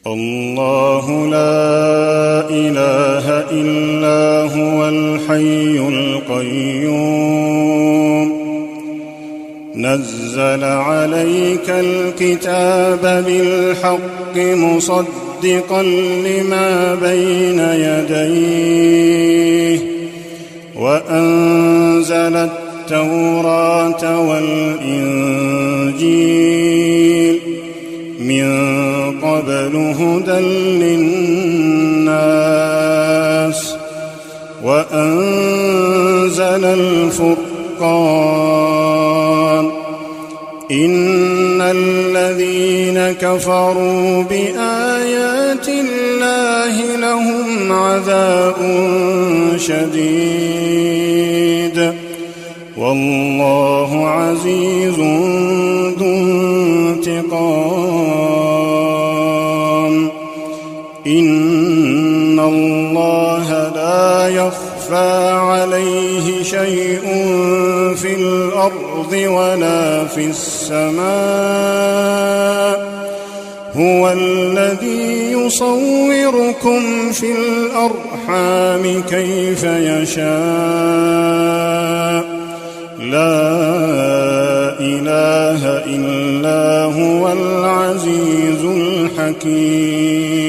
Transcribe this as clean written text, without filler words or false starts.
الله لا إله إلا هو الحي القيوم نزل عليك الكتاب بالحق مصدقا لما بين يديه وأنزل التوراة والإنجيل من قبل هدى للناس وأنزل الفرقان إن الذين كفروا بآيات الله لهم عذاب شديد والله عزيز ذو انتقام إن الله لا يخفى عليه شيء في الأرض ولا في السماء هو الذي يصوركم في الأرحام كيف يشاء لا إله إلا هو العزيز الحكيم